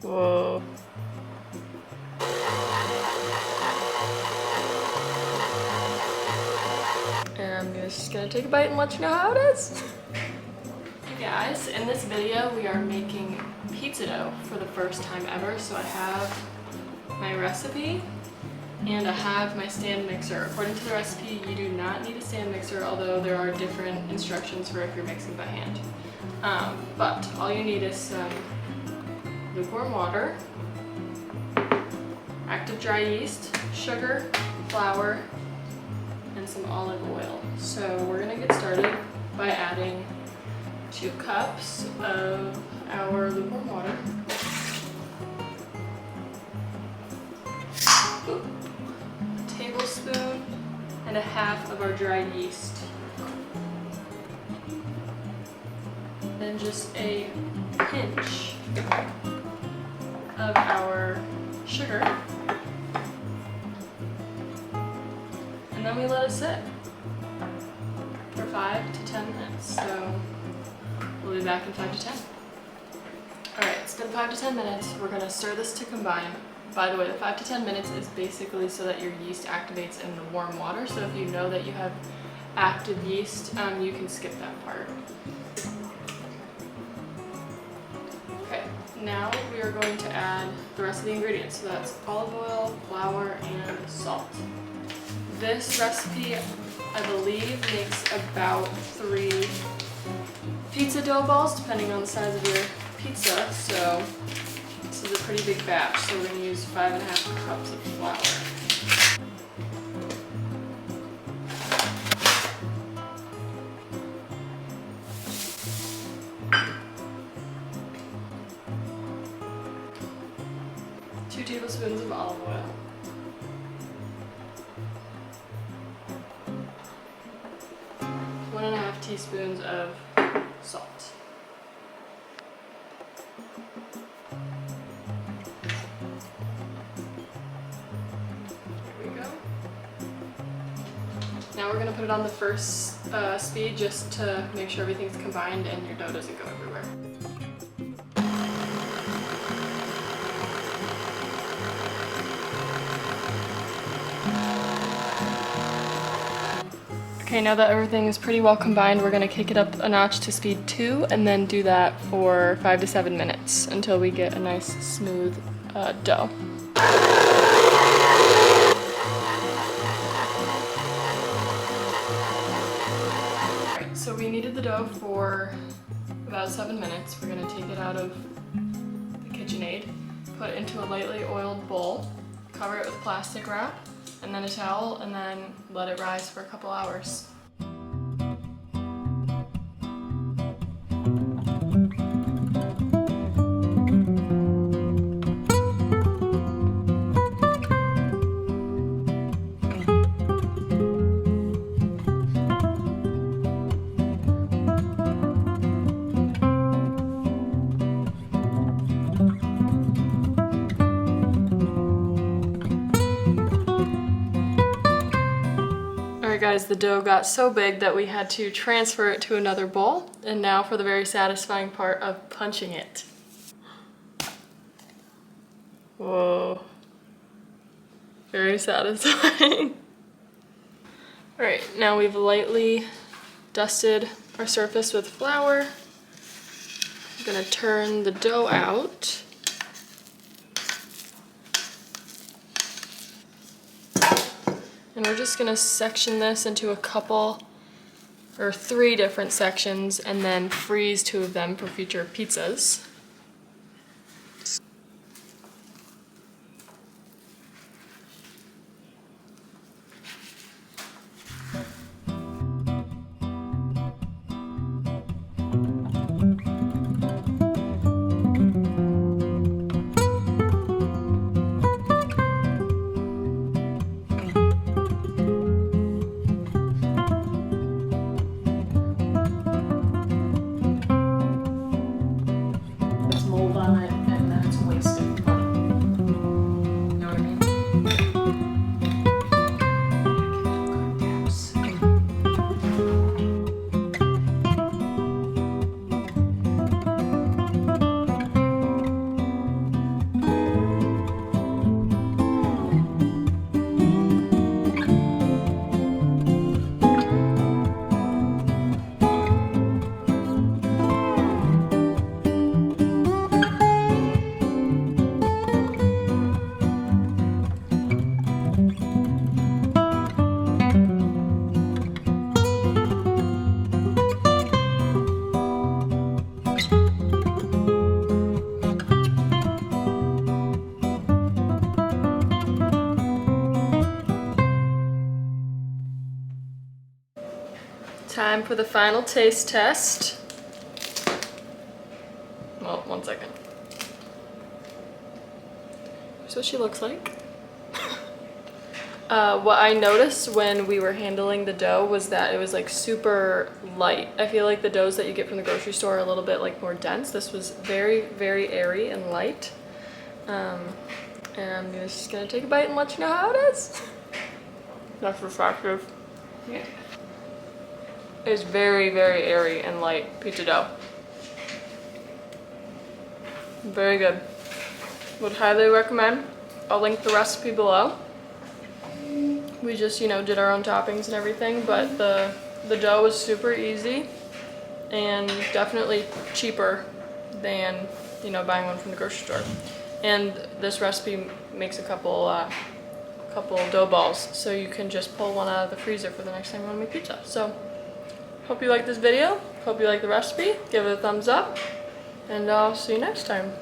Whoa. And I'm just gonna take a bite and let you know how it is. Hey guys, in this video we are making pizza dough for the first time ever. So I have my recipe and I have my stand mixer. According to the recipe, you do not need a stand mixer, although there are different instructions for if you're mixing by hand. But all you need is some lukewarm water, active dry yeast, sugar, flour, and some olive oil. So we're gonna get started by adding 2 cups of our lukewarm water, a tablespoon and a half of our dry yeast, then just a pinch of our sugar, and then we let it sit for 5 to 10 minutes. So we'll be back in 5 to 10. Alright, it's been 5 to 10 minutes. We're going to stir this to combine. By the way, the 5 to 10 minutes is basically so that your yeast activates in the warm water. So if you know that you have active yeast, you can skip that part. Okay, now we are going to add the rest of the ingredients. So that's olive oil, flour, and salt. This recipe, I believe, makes about 3 pizza dough balls, depending on the size of your pizza. So this is a pretty big batch, so we're going to use 5.5 cups of flour. Two tablespoons of olive oil. 1.5 teaspoons of salt. There we go. Now we're going to put it on the first speed just to make sure everything's combined and your dough doesn't go everywhere. Okay, now that everything is pretty well combined, we're going to kick it up a notch to speed 2 and then do that for 5 to 7 minutes until we get a nice smooth dough. Alright, so we kneaded the dough for about 7 minutes. We're going to take it out of the KitchenAid, put it into a lightly oiled bowl, cover it with plastic wrap, and then a towel, and then let it rise for a couple hours. Alright guys, the dough got so big that we had to transfer it to another bowl, and now for the very satisfying part of punching it. Whoa. Very satisfying. Alright, now we've lightly dusted our surface with flour. I'm gonna turn the dough out. And we're just gonna section this into a couple or 3 different sections and then freeze 2 of them for future pizzas. Time for the final taste test. Well, 1 second. Here's what she looks like. What I noticed when we were handling the dough was that it was like super light. I feel like the doughs that you get from the grocery store are a little bit like more dense. This was very, very airy and light. And I'm just gonna take a bite and let you know how it is. That's refractive. Yeah. It's very, very airy and light pizza dough. Very good. Would highly recommend. I'll link the recipe below. We just, you know, did our own toppings and everything, but the dough was super easy and definitely cheaper than, you know, buying one from the grocery store. And this recipe makes a couple dough balls, so you can just pull one out of the freezer for the next time you want to make pizza. So, hope you like this video. Hope you like the recipe. Give it a thumbs up, and I'll see you next time.